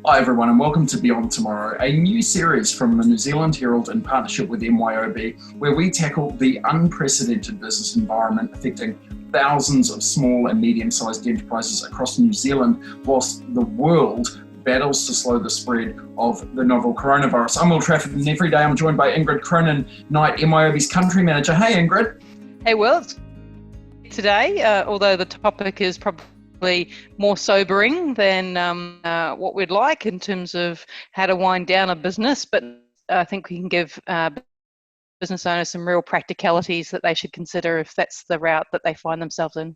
Hi everyone and welcome to Beyond Tomorrow, a new series from the New Zealand Herald in partnership with MYOB, where we tackle the unprecedented business environment affecting thousands of small and medium-sized enterprises across New Zealand, whilst the world battles to slow the spread of the novel coronavirus. I'm Will Trafford and every day I'm joined by Ingrid Cronin-Knight, MYOB's country manager. Hey Ingrid. Hey Will. Today, although the topic is probably more sobering than what we'd like in terms of how to wind down a business, but I think we can give business owners some real practicalities that they should consider if that's the route that they find themselves in.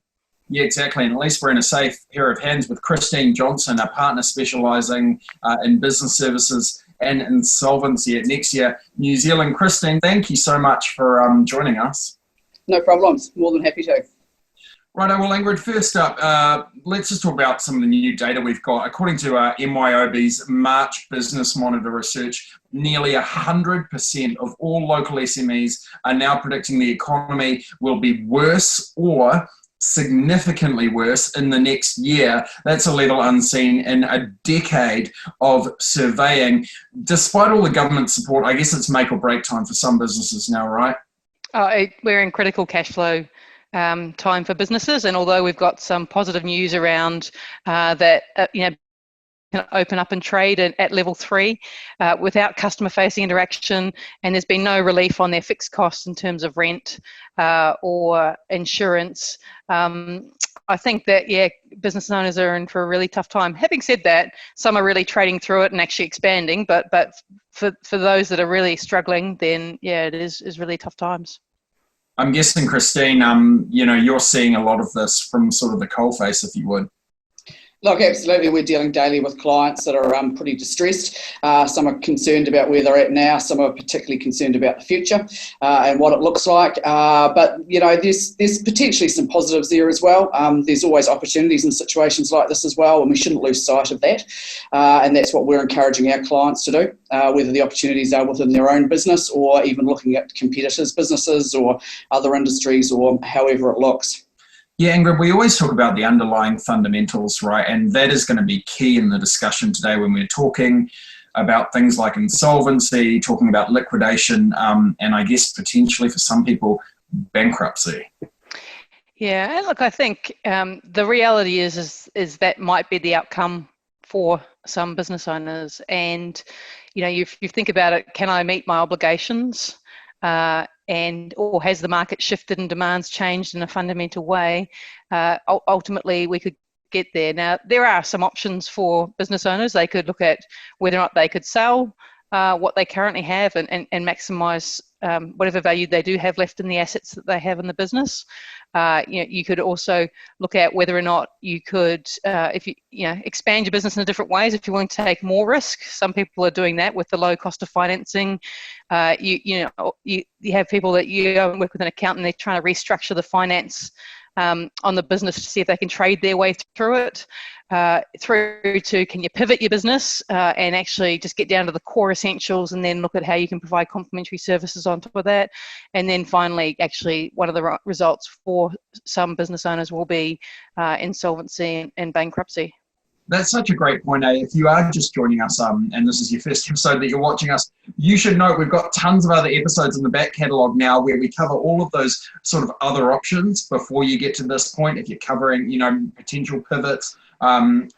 Yeah, exactly. And at least we're in a safe pair of hands with Christine Johnston, a partner specialising in business services and insolvency at Nexia New Zealand. Christine, thank you so much for joining us. No problems. More than happy to. Right, well, Ingrid, first up, let's just talk about some of the new data we've got. According to MYOB's March Business Monitor research, nearly 100% of all local SMEs are now predicting the economy will be worse or significantly worse in the next year. That's a level unseen in a decade of surveying. Despite all the government support, I guess it's make or break time for some businesses now, right? We're in critical cash flow time for businesses, and although we've got some positive news around that, can open up and trade at level 3 without customer-facing interaction, and there's been no relief on their fixed costs in terms of rent or insurance. I think that, business owners are in for a really tough time. Having said that, some are really trading through it and actually expanding, but for those that are really struggling, then it is really tough times. I'm guessing, Christine, you're seeing a lot of this from sort of the coalface, if you would. Look, absolutely. We're dealing daily with clients that are pretty distressed. Some are concerned about where they're at now. Some are particularly concerned about the future and what it looks like. But there's potentially some positives there as well. There's always opportunities in situations like this as well, and we shouldn't lose sight of that. And that's what we're encouraging our clients to do, whether the opportunities are within their own business or even looking at competitors' businesses or other industries or however it looks. Yeah, Ingrid, we always talk about the underlying fundamentals, right? And that is going to be key in the discussion today when we're talking about things like insolvency, talking about liquidation, and I guess potentially for some people, bankruptcy. Yeah, look, I think the reality is that might be the outcome for some business owners. And, if you think about it, can I meet my obligations? Or has the market shifted and demands changed in a fundamental way? Ultimately, we could get there. Now, there are some options for business owners. They could look at whether or not they could sell what they currently have and maximise whatever value they do have left in the assets that they have in the business. You could also look at whether or not you could, if you expand your business in different ways. If you're willing to take more risk, some people are doing that with the low cost of financing. You have people that you go and work with an accountant. They're trying to restructure the finance on the business to see if they can trade their way through it. Through to, can you pivot your business and actually just get down to the core essentials and then look at how you can provide complementary services on top of that. And then finally, actually, one of the results for some business owners will be insolvency and bankruptcy. That's such a great point, eh? If you are just joining us and this is your first episode that you're watching us, you should know we've got tons of other episodes in the back catalogue now where we cover all of those sort of other options before you get to this point. If you're covering, potential pivots,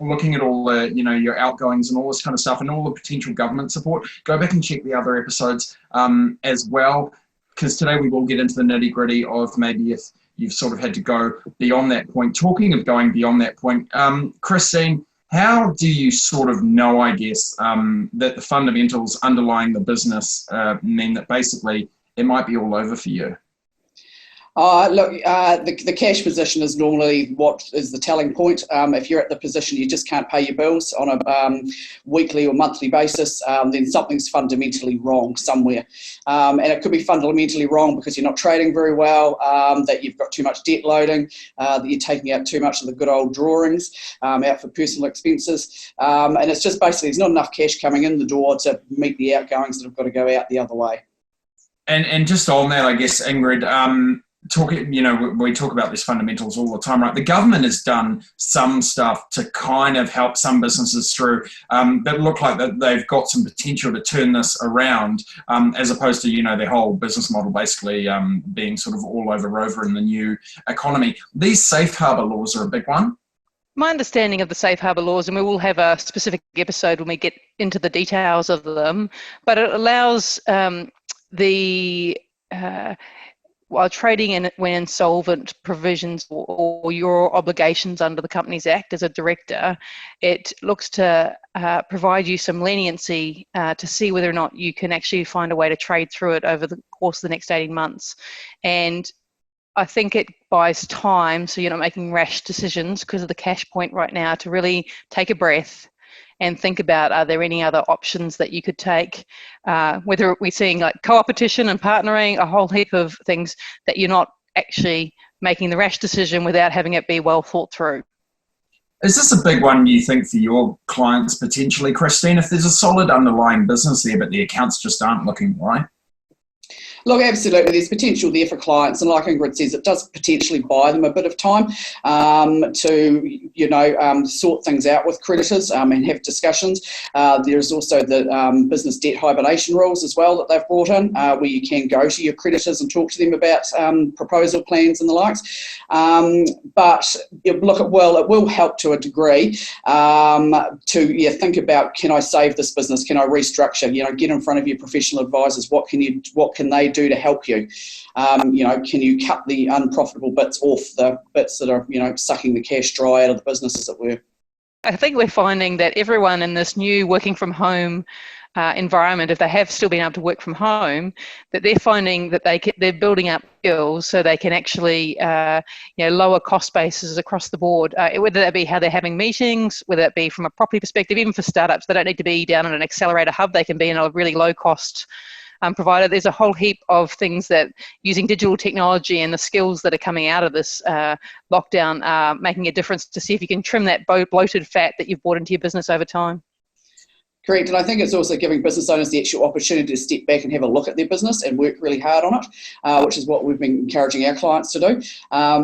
looking at all the, your outgoings and all this kind of stuff and all the potential government support, go back and check the other episodes as well, because today we will get into the nitty gritty of maybe if you've sort of had to go beyond that point. Talking of going beyond that point, Christine, how do you sort of know, I guess, that the fundamentals underlying the business mean that basically it might be all over for you? The cash position is normally what is the telling point. If you're at the position you just can't pay your bills on a weekly or monthly basis, then something's fundamentally wrong somewhere. And it could be fundamentally wrong because you're not trading very well, that you've got too much debt loading, that you're taking out too much of the good old drawings out for personal expenses. And it's just basically there's not enough cash coming in the door to meet the outgoings that have got to go out the other way. And just on that, I guess, Ingrid, talking, we talk about these fundamentals all the time, right? The government has done some stuff to kind of help some businesses through that look like that they've got some potential to turn this around, as opposed to, their whole business model basically being sort of all over Rover in the new economy. These safe harbour laws are a big one. My understanding of the safe harbour laws, and we will have a specific episode when we get into the details of them, but it allows while trading in when insolvent provisions or your obligations under the Companies Act as a director, it looks to provide you some leniency to see whether or not you can actually find a way to trade through it over the course of the next 18 months. And I think it buys time so you're not making rash decisions because of the cash point right now, to really take a breath and think about, are there any other options that you could take, whether we're seeing like co-opetition and partnering, a whole heap of things that you're not actually making the rash decision without having it be well thought through. Is this a big one, you think, for your clients potentially, Christine? If there's a solid underlying business there, but the accounts just aren't looking right? Look, absolutely, there's potential there for clients, and like Ingrid says, it does potentially buy them a bit of time to, sort things out with creditors and have discussions. There's also the business debt hibernation rules as well that they've brought in, where you can go to your creditors and talk to them about proposal plans and the likes. But it will help to a degree to think about, can I save this business? Can I restructure? Get in front of your professional advisors. What can they do to help you? Can you cut the unprofitable bits off the bits that are, sucking the cash dry out of the business, as it were? I think we're finding that everyone in this new working from home environment, if they have still been able to work from home, that they're finding that they're building up skills so they can actually lower cost bases across the board, whether that be how they're having meetings, whether that be from a property perspective. Even for startups, they don't need to be down in an accelerator hub. They can be in a really low cost provider. There's a whole heap of things that using digital technology and the skills that are coming out of this lockdown are making a difference, to see if you can trim that bloated fat that you've brought into your business over time. Correct, and I think it's also giving business owners the actual opportunity to step back and have a look at their business and work really hard on it, which is what we've been encouraging our clients to do,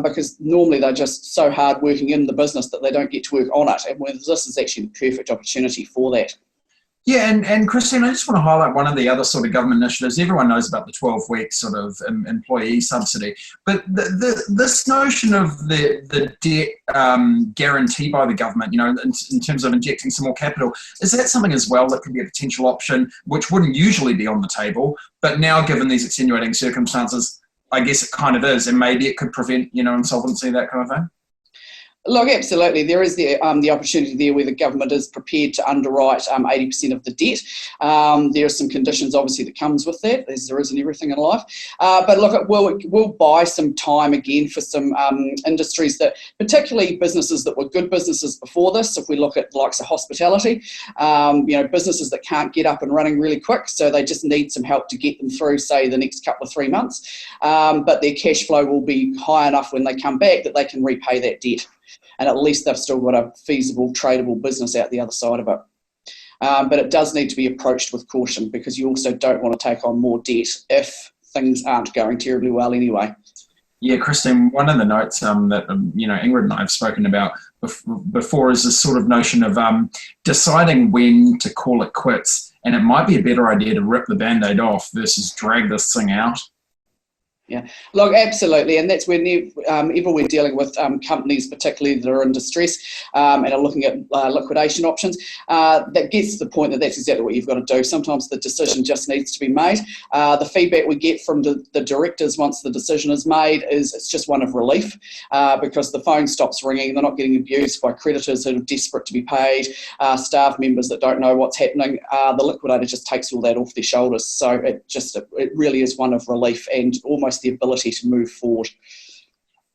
because normally they're just so hard working in the business that they don't get to work on it, and this is actually the perfect opportunity for that. Yeah, and Christine, I just want to highlight one of the other sort of government initiatives. Everyone knows about the 12-week sort of employee subsidy, but this notion of the debt guarantee by the government, in terms of injecting some more capital, is that something as well that could be a potential option, which wouldn't usually be on the table, but now given these extenuating circumstances, I guess it kind of is, and maybe it could prevent, insolvency, that kind of thing? Look, absolutely. There is the opportunity there where the government is prepared to underwrite 80% of the debt. There are some conditions, obviously, that comes with that, as there is in everything in life. But look, it will buy some time again for some industries that, particularly businesses that were good businesses before this. If we look at the likes of hospitality, businesses that can't get up and running really quick, so they just need some help to get them through, say, the next couple of 3 months. But their cash flow will be high enough when they come back that they can repay that debt. And at least they've still got a feasible, tradable business out the other side of it. But it does need to be approached with caution, because you also don't want to take on more debt if things aren't going terribly well anyway. Yeah, Christine, one of the notes that Ingrid and I have spoken about before is this sort of notion of deciding when to call it quits, and it might be a better idea to rip the Band-Aid off versus drag this thing out. Yeah, look, absolutely, and that's whenever we're dealing with companies, particularly that are in distress and are looking at liquidation options, that gets to the point that that's exactly what you've got to do. Sometimes the decision just needs to be made. The feedback we get from the directors once the decision is made is it's just one of relief, because the phone stops ringing, they're not getting abused by creditors who are desperate to be paid, staff members that don't know what's happening. The liquidator just takes all that off their shoulders. So it really is one of relief and almost the ability to move forward.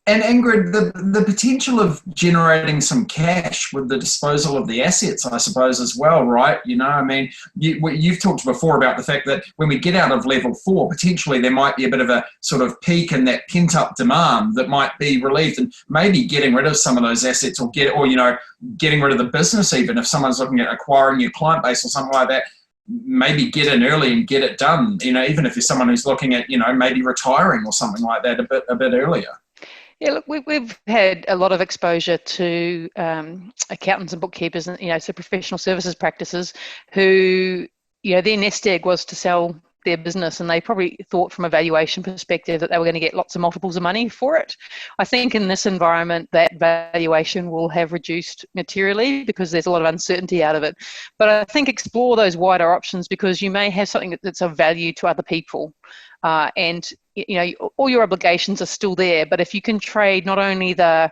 And Ingrid, the potential of generating some cash with the disposal of the assets, I suppose, as well, right? You've talked before about the fact that when we get out of level 4, potentially there might be a bit of a sort of peak in that pent-up demand that might be relieved, and maybe getting rid of some of those assets or getting rid of the business, even if someone's looking at acquiring your client base or something like that. maybe get in early and get it done, even if you're someone who's looking at, maybe retiring or something like that a bit earlier? Yeah, look, we've had a lot of exposure to accountants and bookkeepers, and so professional services practices who, their nest egg was to sell their business, and they probably thought from a valuation perspective that they were going to get lots of multiples of money for it. I think in this environment that valuation will have reduced materially because there's a lot of uncertainty out of it. But I think explore those wider options, because you may have something that's of value to other people, and all your obligations are still there. But if you can trade not only the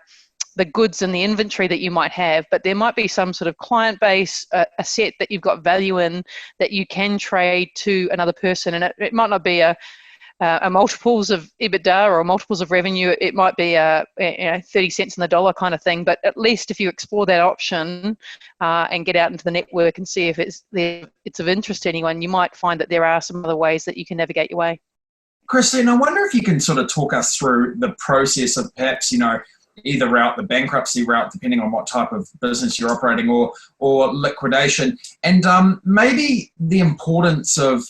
goods and the inventory that you might have, but there might be some sort of client base, a set that you've got value in that you can trade to another person. And it might not be a multiples of EBITDA or multiples of revenue. It might be a 30 cents on the dollar kind of thing. But at least if you explore that option and get out into the network and see if it's of interest to anyone, you might find that there are some other ways that you can navigate your way. Christine, I wonder if you can sort of talk us through the process of perhaps, either route, the bankruptcy route, depending on what type of business you're operating, or liquidation, and maybe the importance of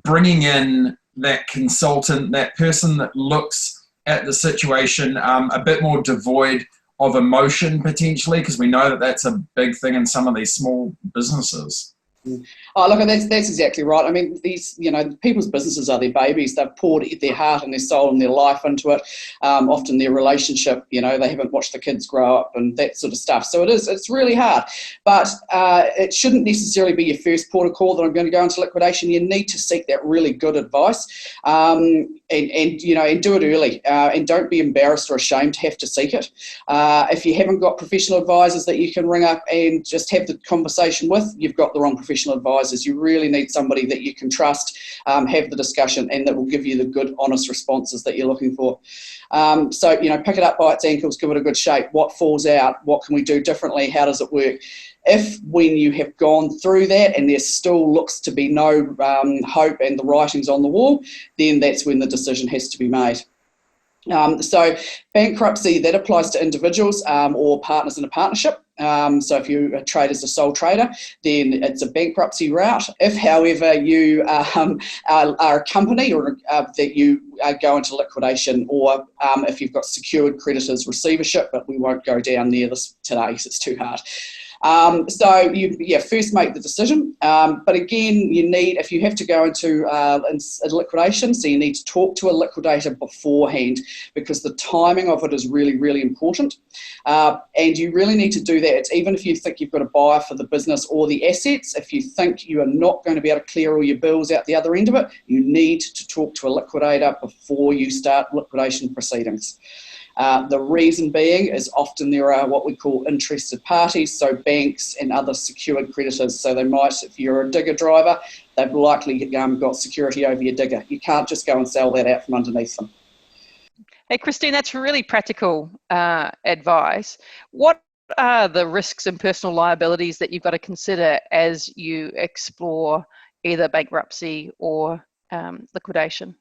bringing in that consultant, that person that looks at the situation a bit more devoid of emotion potentially, because we know that that's a big thing in some of these small businesses. Oh, look, that's exactly right. I mean, these, people's businesses are their babies. They've poured their heart and their soul and their life into it. Often their relationship, they haven't watched the kids grow up and that sort of stuff. So it's really hard. But it shouldn't necessarily be your first port of call that I'm going to go into liquidation. You need to seek that really good advice and do it early. And don't be embarrassed or ashamed to have to seek it. If you haven't got professional advisors that you can ring up and just have the conversation with, you've got the wrong professional advisors. You really need somebody that you can trust, have the discussion, and that will give you the good, honest responses that you're looking for. So, pick it up by its ankles, give it a good shake. What falls out? What can we do differently? How does it work? If when you have gone through that and there still looks to be no hope and the writing's on the wall, then that's when the decision has to be made. So bankruptcy, that applies to individuals or partners in a partnership. So if you trade as a sole trader, then it's a bankruptcy route. If, however, you are a company or that you go into liquidation, or if you've got secured creditors receivership, but we won't go down there today because it's too hard. So you first make the decision, but again, if you have to go into a liquidation, so you need to talk to a liquidator beforehand, because the timing of it is really, really important, and you really need to do that. Even if you think you've got a buyer for the business or the assets, if you think you are not going to be able to clear all your bills out the other end of it, you need to talk to a liquidator before you start liquidation proceedings. The reason being is often there are what we call interested parties, so banks and other secured creditors. So they might, if you're a digger driver, they've likely got security over your digger. You can't just go and sell that out from underneath them. Hey, Christine, that's really practical advice. What are the risks and personal liabilities that you've got to consider as you explore either bankruptcy or liquidation?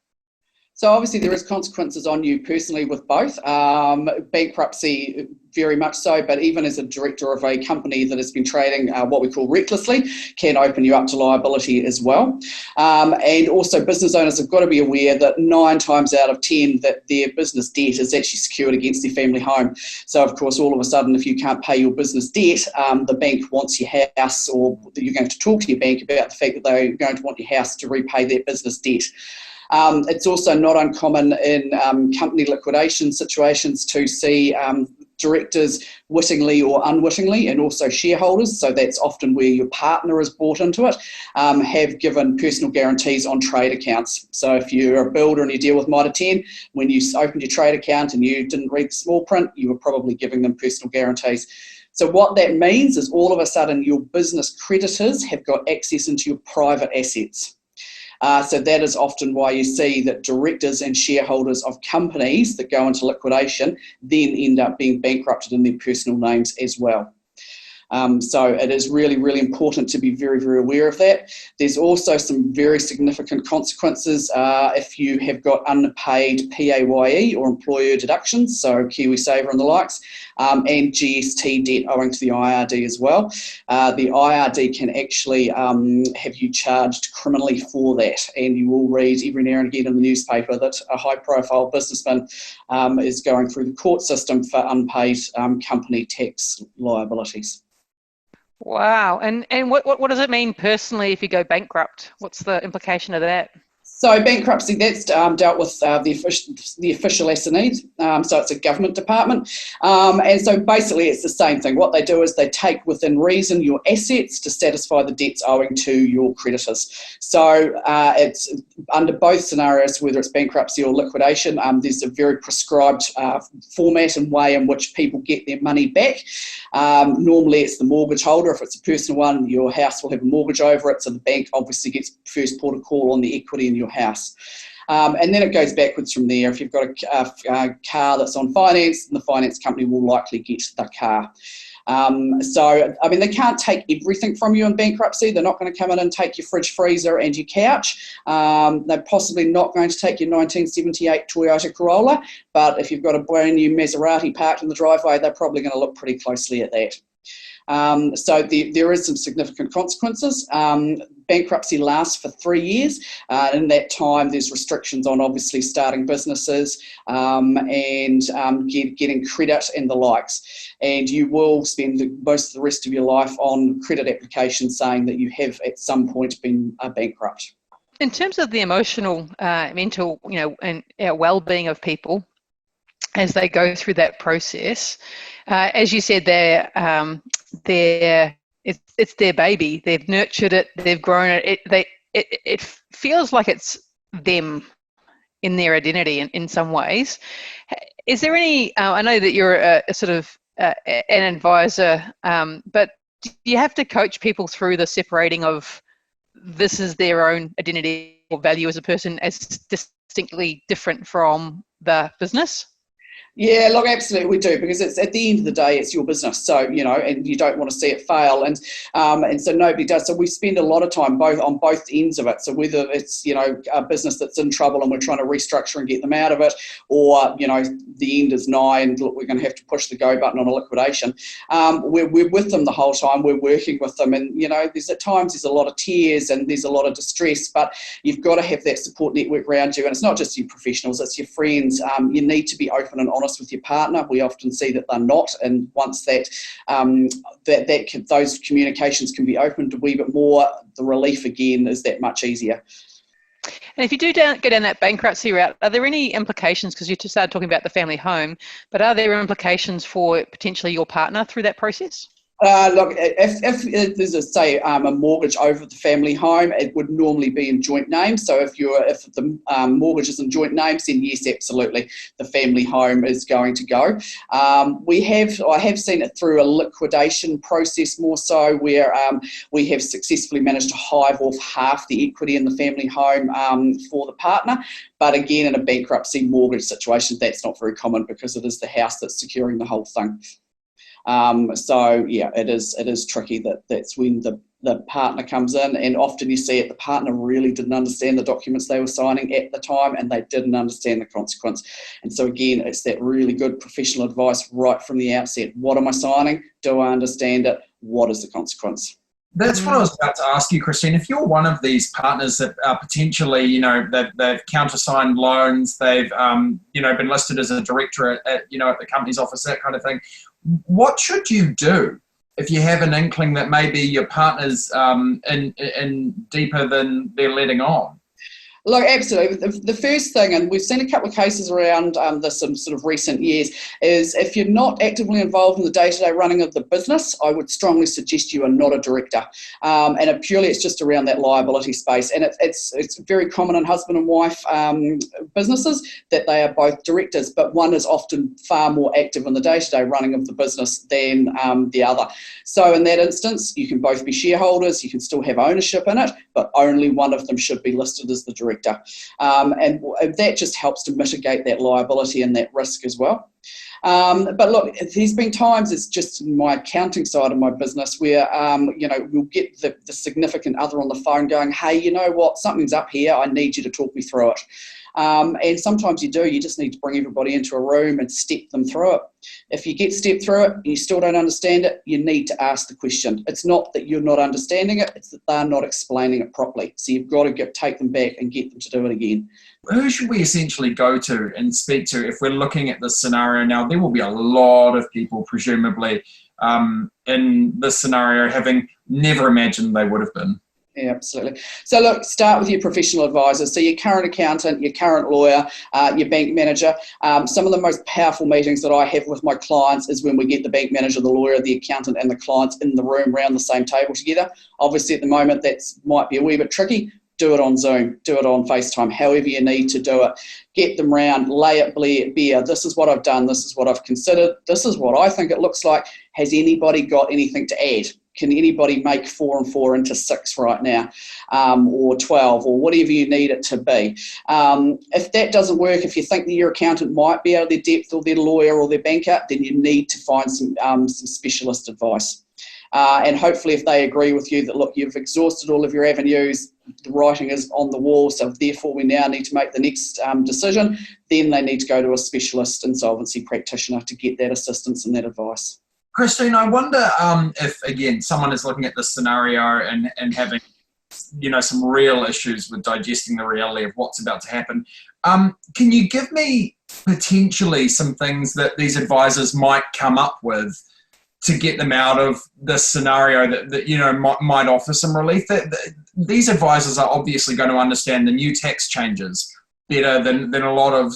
So obviously there is consequences on you personally with both. Bankruptcy, very much so, but even as a director of a company that has been trading what we call recklessly, can open you up to liability as well. And also business owners have got to be aware that 9 times out of 10 that their business debt is actually secured against their family home. So of course, all of a sudden, if you can't pay your business debt, the bank wants your house, or you're going to talk to your bank about the fact that they're going to want your house to repay their business debt. It's also not uncommon in company liquidation situations to see directors wittingly or unwittingly, and also shareholders, so that's often where your partner is bought into it, have given personal guarantees on trade accounts. So if you're a builder and you deal with Mitre 10, when you opened your trade account and you didn't read the small print, you were probably giving them personal guarantees. So what that means is all of a sudden your business creditors have got access into your private assets. So that is often why you see that directors and shareholders of companies that go into liquidation then end up being bankrupted in their personal names as well. So it is really, really important to be very, very aware of that. There's also some very significant consequences if you have got unpaid PAYE or employer deductions, so KiwiSaver and the likes, and GST debt owing to the IRD as well. The IRD can actually have you charged criminally for that, and you will read every now and again in the newspaper that a high-profile businessman is going through the court system for unpaid company tax liabilities. Wow. And what does it mean personally if you go bankrupt? What's the implication of that? So bankruptcy, that's dealt with the official S&E, so it's a government department. And so basically it's the same thing. What they do is they take within reason your assets to satisfy the debts owing to your creditors. So it's under both scenarios, whether it's bankruptcy or liquidation, there's a very prescribed format and way in which people get their money back. Normally it's the mortgage holder. If it's a personal one, your house will have a mortgage over it, so the bank obviously gets first port of call on the equity in your house. And then it goes backwards from there. If you've got a car that's on finance, the finance company will likely get the car. So, I mean, they can't take everything from you in bankruptcy. They're not going to come in and take your fridge, freezer and your couch. They're possibly not going to take your 1978 Toyota Corolla, but if you've got a brand new Maserati parked in the driveway, they're probably going to look pretty closely at that. So there is some significant consequences. Bankruptcy lasts for 3 years. In that time, there's restrictions on obviously starting businesses and getting credit and the likes. And you will spend most of the rest of your life on credit applications saying that you have at some point been bankrupt. In terms of the emotional, mental, and well-being of people as they go through that process, as you said, it's their baby. They've nurtured it. They've grown it. It feels like it's them in their identity in some ways. Is there any? I know that you're a sort of an advisor, but do you have to coach people through the separating of this is their own identity or value as a person as distinctly different from the business? Yeah, look, absolutely we do, because it's at the end of the day, it's your business. So, and you don't want to see it fail. And so nobody does. So we spend a lot of time on both ends of it. So whether it's, a business that's in trouble and we're trying to restructure and get them out of it, or, the end is nigh and look, we're going to have to push the go button on a liquidation. We're with them the whole time. We're working with them. And, there's at times there's a lot of tears and there's a lot of distress, but you've got to have that support network around you. And it's not just your professionals, it's your friends. You need to be open and honest with your partner. We often see that they're not, and once those communications can be opened a wee bit more, the relief again is that much easier. And if you do go down that bankruptcy route, are there any implications, because you just started talking about the family home, but are there implications for potentially your partner through that process? Look, if there's a mortgage over the family home, it would normally be in joint names. So if the mortgage is in joint names, then yes, absolutely, the family home is going to go. I have seen it through a liquidation process more so, where we have successfully managed to hive off half the equity in the family home for the partner. But again, in a bankruptcy mortgage situation, that's not very common because it is the house that's securing the whole thing. So yeah, it is tricky. That's when the partner comes in, and often you see it, the partner really didn't understand the documents they were signing at the time, and they didn't understand the consequence. And so again, it's that really good professional advice right from the outset. What am I signing? Do I understand it? What is the consequence? That's what I was about to ask you, Christine. If you're one of these partners that are potentially, they've countersigned loans, they've, been listed as a director at the company's office, that kind of thing, what should you do if you have an inkling that maybe your partner's in deeper than they're letting on? Look, absolutely. The first thing, and we've seen a couple of cases around this in sort of recent years, is if you're not actively involved in the day-to-day running of the business, I would strongly suggest you are not a director. And it's just around that liability space. And it's very common in husband and wife businesses that they are both directors, but one is often far more active in the day-to-day running of the business than the other. So in that instance, you can both be shareholders, you can still have ownership in it, but only one of them should be listed as the director. director. And that just helps to mitigate that liability and that risk as well. But look, there's been times, it's just my accounting side of my business where, we'll get the significant other on the phone going, hey, you know what, something's up here, I need you to talk me through it. And sometimes you just need to bring everybody into a room and step them through it. If you get stepped through it and you still don't understand it, you need to ask the question. It's not that you're not understanding it, it's that they're not explaining it properly. So you've got to take them back and get them to do it again. Who should we essentially go to and speak to if we're looking at this scenario now? There will be a lot of people, presumably, in this scenario having never imagined they would have been. Yeah, absolutely. So look, start with your professional advisors. So your current accountant, your current lawyer, your bank manager. Some of the most powerful meetings that I have with my clients is when we get the bank manager, the lawyer, the accountant and the clients in the room around the same table together. Obviously at the moment that might be a wee bit tricky. Do it on Zoom, do it on FaceTime, however you need to do it. Get them round, lay it bare. This is what I've done, this is what I've considered, this is what I think it looks like. Has anybody got anything to add? Can anybody make 4 and 4 into 6 right now, or 12, or whatever you need it to be? If that doesn't work, if you think that your accountant might be out of their depth, or their lawyer or their banker, then you need to find some specialist advice. And hopefully if they agree with you that, look, you've exhausted all of your avenues, the writing is on the wall, so therefore we now need to make the next decision, then they need to go to a specialist insolvency practitioner to get that assistance and that advice. Christine, I wonder if, again, someone is looking at this scenario and having, some real issues with digesting the reality of what's about to happen. Can you give me potentially some things that these advisors might come up with to get them out of this scenario that might offer some relief? These advisors are obviously going to understand the new tax changes better than a lot of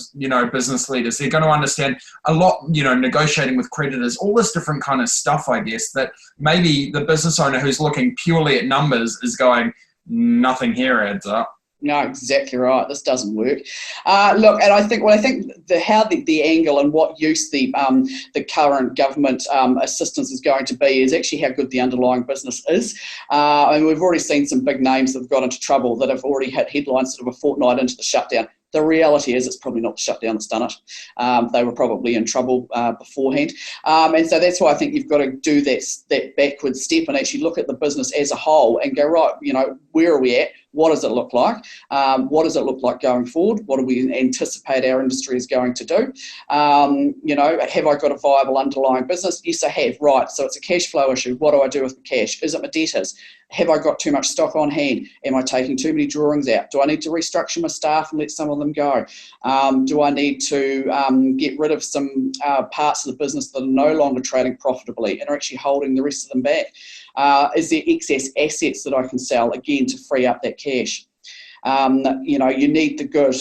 business leaders. They're going to understand a lot, negotiating with creditors, all this different kind of stuff, I guess, that maybe the business owner who's looking purely at numbers is going, nothing here adds up. No, exactly right. This doesn't work. Look, and I think the angle and what use the current government assistance is going to be is actually how good the underlying business is. And we've already seen some big names that have got into trouble that have already had headlines sort of a fortnight into the shutdown. The reality is it's probably not the shutdown that's done it. They were probably in trouble beforehand. And so that's why I think you've got to do that backward step and actually look at the business as a whole and go, right, where are we at? What does it look like? What does it look like going forward? What do we anticipate our industry is going to do? Have I got a viable underlying business? Yes, I have. Right, so it's a cash flow issue. What do I do with the cash? Is it my debtors? Have I got too much stock on hand? Am I taking too many drawings out? Do I need to restructure my staff and let some of them go? Do I need to get rid of some parts of the business that are no longer trading profitably and are actually holding the rest of them back? Is there excess assets that I can sell, again, to free up that cash? You need the good,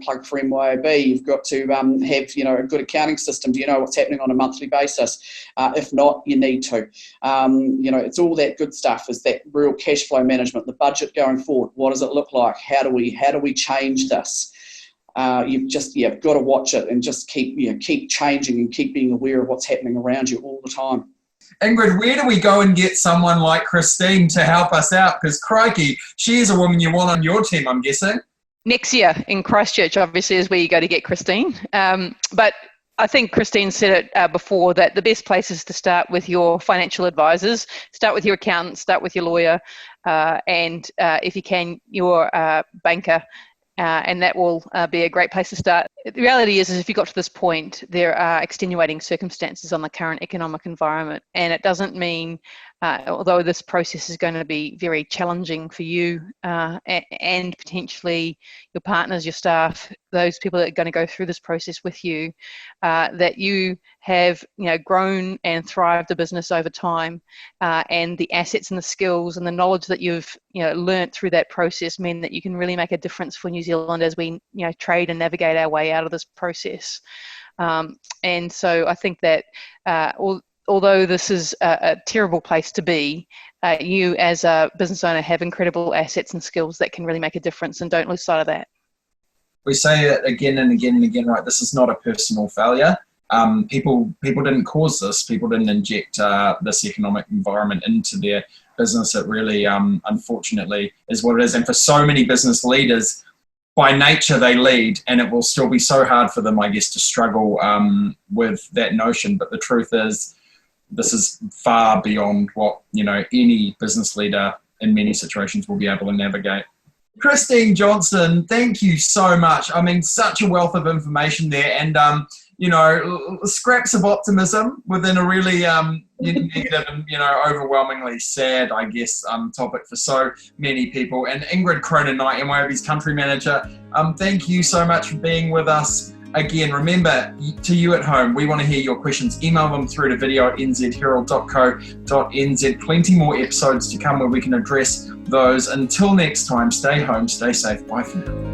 plug for MYOB. You've got to have, a good accounting system. Do you know what's happening on a monthly basis? If not, you need to. It's all that good stuff. Is that real cash flow management, the budget going forward? What does it look like? How do we change this? You've got to watch it and just keep changing and keep being aware of what's happening around you all the time. Ingrid, where do we go and get someone like Christine to help us out? Because crikey, she is a woman you want on your team, I'm guessing. Nexia in Christchurch, obviously, is where you go to get Christine. But I think Christine said it before, that the best place is to start with your financial advisors, start with your accountant, start with your lawyer, and if you can, your banker. And that will be a great place to start. The reality is if you got to this point, there are extenuating circumstances on the current economic environment. And it doesn't mean, although this process is going to be very challenging for you and potentially your partners, your staff, those people that are going to go through this process with you, that you have grown and thrived a business over time, and the assets and the skills and the knowledge that you've learnt through that process mean that you can really make a difference for New Zealand as we trade and navigate our way out of this process. And so I think that although this is a terrible place to be, you as a business owner have incredible assets and skills that can really make a difference, and don't lose sight of that. We say it again and again and again, right? This is not a personal failure. People didn't cause this. People didn't inject this economic environment into their business. It really, unfortunately, is what it is. And for so many business leaders, by nature they lead, and it will still be so hard for them, I guess, to struggle with that notion. But the truth is, this is far beyond what, you know, any business leader in many situations will be able to navigate. Christine Johnston, thank you so much. I mean, such a wealth of information there, and you know, scraps of optimism within a really negative and, you know, overwhelmingly sad, I guess, topic for so many people. And Ingrid Cronin-Knight, MYOB's country manager, thank you so much for being with us. Again, remember, to you at home, we want to hear your questions. Email them through to video@nzherald.co.nz. Plenty more episodes to come where we can address those. Until next time, stay home, stay safe. Bye for now.